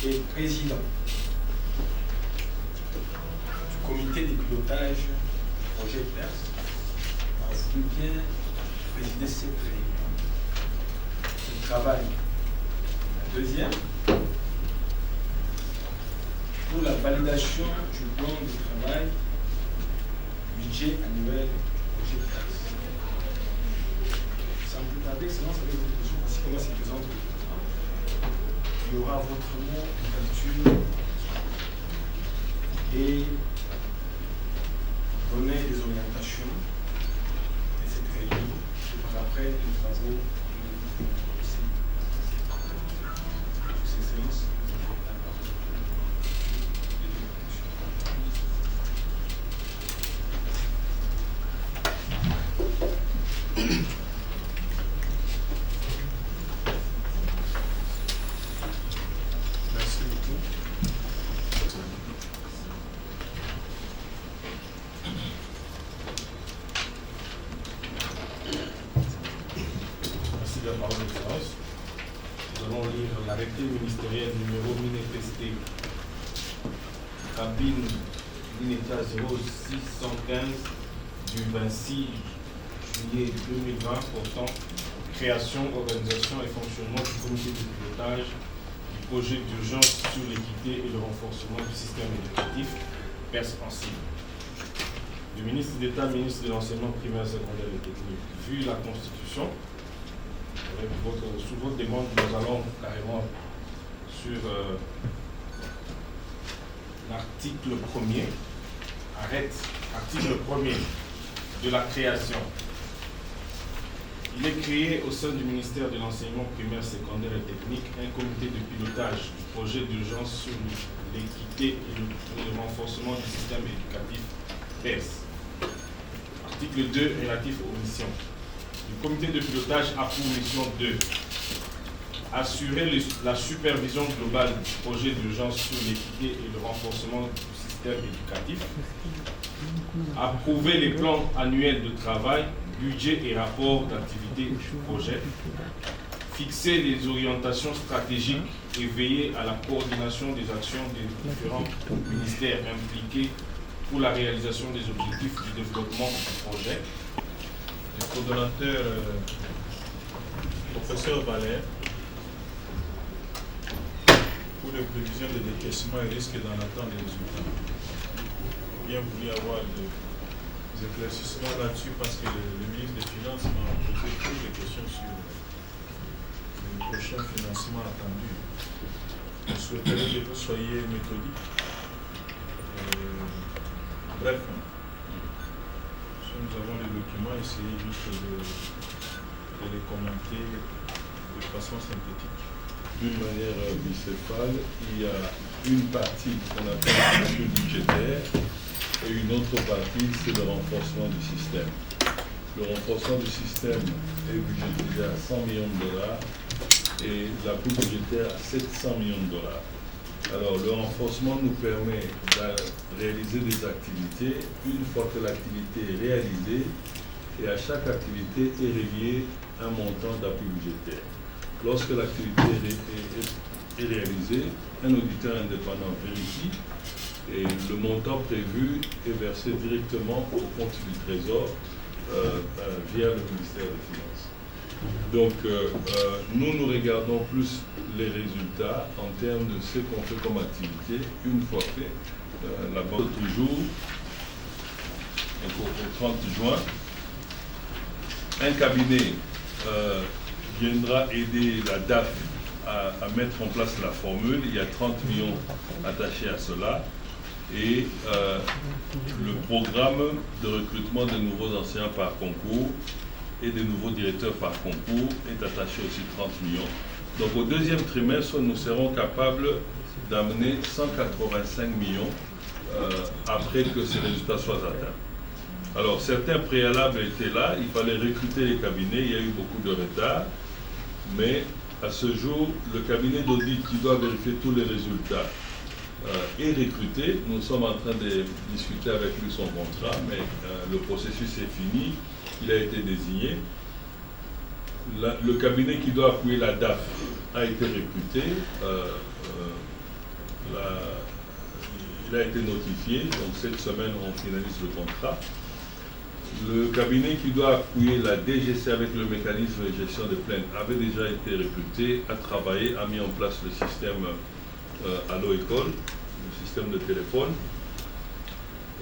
et président du comité de pilotage du projet PERS a voulu bien présider cette réunion de travail. La deuxième, pour la validation du plan de travail, budget annuel du projet PERS. Sans plus tarder, excellence, avec votre question, voici comment c'est présente. Il y aura votre nom, ouverture et donner des orientations de cette réunion et par après les travaux de ces séances. Arrêté ministériel numéro MINETST, cabine Minéta 0615 du 26 juillet 2020 portant création, organisation et fonctionnement du comité de pilotage du projet d'urgence sur l'équité et le renforcement du système éducatif PERS en cible. Le ministre d'État, ministre de l'enseignement primaire, secondaire et technique, vu la Constitution, sous votre demande, nous allons carrément sur l'article 1er, article 1er de la création. Il est créé au sein du ministère de l'enseignement primaire, secondaire et technique un comité de pilotage du projet d'urgence sur l'équité et le renforcement du système éducatif PERS. Article 2 relatif aux missions. Le comité de pilotage a pour mission de assurer la supervision globale du projet d'urgence sur l'équité et le renforcement du système éducatif, approuver les plans annuels de travail, budget et rapports d'activité du projet, fixer les orientations stratégiques et veiller à la coordination des actions des différents ministères impliqués pour la réalisation des objectifs du développement du projet. Le coordonnateur, professeur Valère, pour les prévisions de décaissement et risques d'en attendre des résultats. Bien voulu avoir des éclaircissements là-dessus parce que le ministre des Finances m'a posé toutes les questions sur le prochain financement attendu. Je souhaiterais que vous soyez méthodique. Bref. Nous avons les documents, essayez juste de les commenter de façon synthétique. D'une manière bicéphale, il y a une partie qu'on appelle le budget budgétaire et une autre partie, c'est le renforcement du système. Le renforcement du système est budgétisé à 100 millions de dollars et la coût budgétaire à 700 millions de dollars. Alors, le renforcement nous permet de réaliser des activités. Une fois que l'activité est réalisée, et à chaque activité est relié un montant d'appui budgétaire. Lorsque l'activité est réalisée, un auditeur indépendant vérifie et le montant prévu est versé directement au compte du Trésor via le ministère des Finances. Donc, nous regardons plus les résultats en termes de ce qu'on fait comme activité une fois fait. La banque toujours, au 30 juin, un cabinet viendra aider la DAF à mettre en place la formule. Il y a 30 millions attachés à cela. Et le programme de recrutement de nouveaux enseignants par concours et de nouveaux directeurs par concours est attaché aussi 30 millions. Donc au deuxième trimestre, nous serons capables d'amener 185 millions après que ces résultats soient atteints. Alors certains préalables étaient là, il fallait recruter les cabinets, il y a eu beaucoup de retard, mais à ce jour, le cabinet d'audit qui doit vérifier tous les résultats est recruté. Nous sommes en train de discuter avec lui son contrat, mais le processus est fini, il a été désigné. Le cabinet qui doit appuyer la DAF a été recruté. il a été notifié, donc cette semaine on finalise le contrat. Le cabinet qui doit appuyer la DGC avec le mécanisme de gestion des plaintes avait déjà été recruté, a travaillé, a mis en place le système Allo École, le système de téléphone.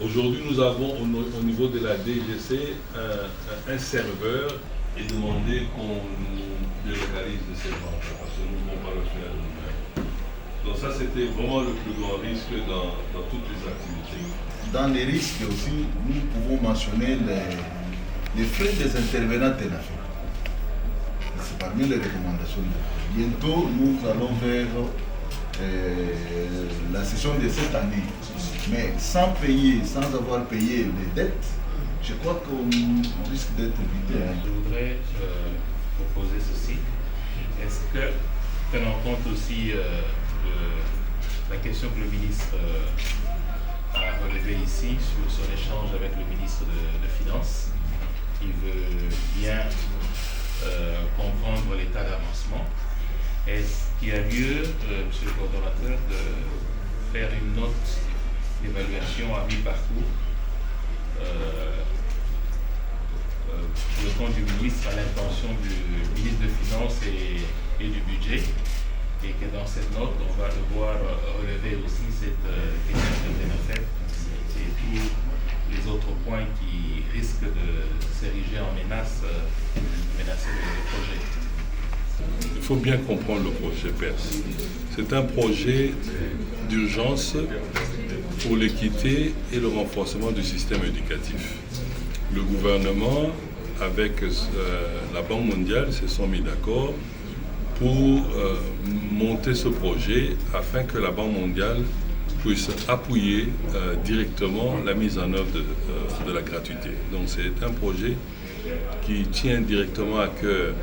Aujourd'hui, nous avons au niveau de la DGC un serveur et demandé qu'on nous délocalise de ces banques parce que nous ne pouvons pas le faire nous-mêmes. Donc ça, c'était vraiment le plus grand risque dans toutes les activités. Dans les risques aussi, nous pouvons mentionner les frais des intervenants de l'affaire. C'est parmi les recommandations. Bientôt, nous allons vers la session de cette année. Mais sans avoir payé les dettes, je crois qu'on risque d'être évité. Je voudrais proposer ceci. Est-ce que, prenant en compte aussi la question que le ministre a relevée ici sur son échange avec le ministre de Finances, il veut bien comprendre l'état d'avancement. Est-ce qu'il y a lieu, Monsieur le coordonnateur, de faire une note d'évaluation à mi-parcours pour le compte du ministre à l'intention du ministre de Finances et du Budget, et que dans cette note, on va devoir relever aussi cette question de TNFF et tous les autres points qui risquent de s'ériger en menacer le projet. Il faut bien comprendre le projet PERS. C'est un projet d'urgence pour l'équité et le renforcement du système éducatif. Le gouvernement, avec la Banque mondiale, se sont mis d'accord pour monter ce projet afin que la Banque mondiale puisse appuyer directement la mise en œuvre de la gratuité. Donc c'est un projet qui tient directement à cœur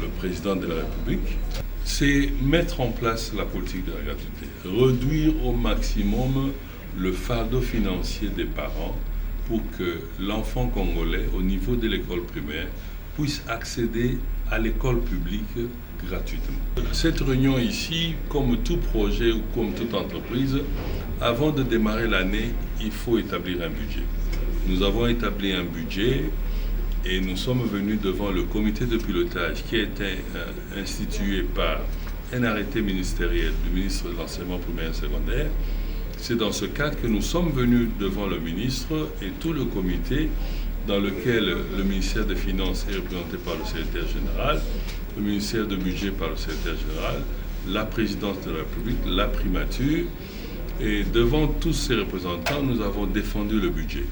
le président de la République. C'est mettre en place la politique de la gratuité, réduire au maximum le fardeau financier des parents pour que l'enfant congolais, au niveau de l'école primaire, puisse accéder à l'école publique gratuitement. Cette réunion ici, comme tout projet ou comme toute entreprise, avant de démarrer l'année, il faut établir un budget. Nous avons établi un budget et nous sommes venus devant le comité de pilotage qui a été institué par un arrêté ministériel du ministre de l'Enseignement primaire et secondaire. C'est dans ce cadre que nous sommes venus devant le ministre et tout le comité dans lequel le ministère des Finances est représenté par le secrétaire général, le ministère du Budget par le secrétaire général, la présidence de la République, la primature. Et devant tous ces représentants, nous avons défendu le budget.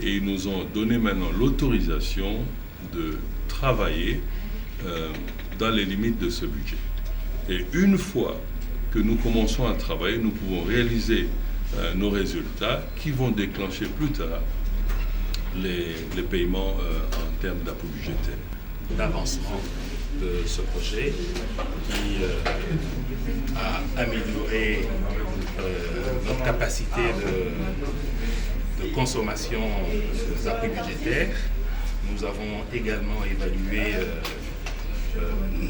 Et ils nous ont donné maintenant l'autorisation de travailler dans les limites de ce budget. Et une fois que nous commençons à travailler, nous pouvons réaliser nos résultats qui vont déclencher plus tard les paiements en termes d'appui budgétaire. D'avancement de ce projet qui a amélioré notre capacité de consommation des appuis budgétaires. Nous avons également évalué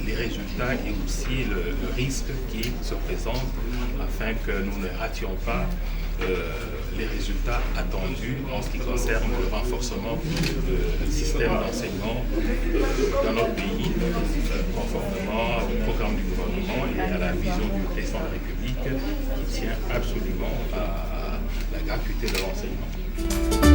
les résultats et aussi le risque qui se présente afin que nous ne rations pas les résultats attendus en ce qui concerne le renforcement du système d'enseignement dans notre pays, conformément au programme du gouvernement et à la vision du président de la République qui tient absolument à la gratuité de l'enseignement.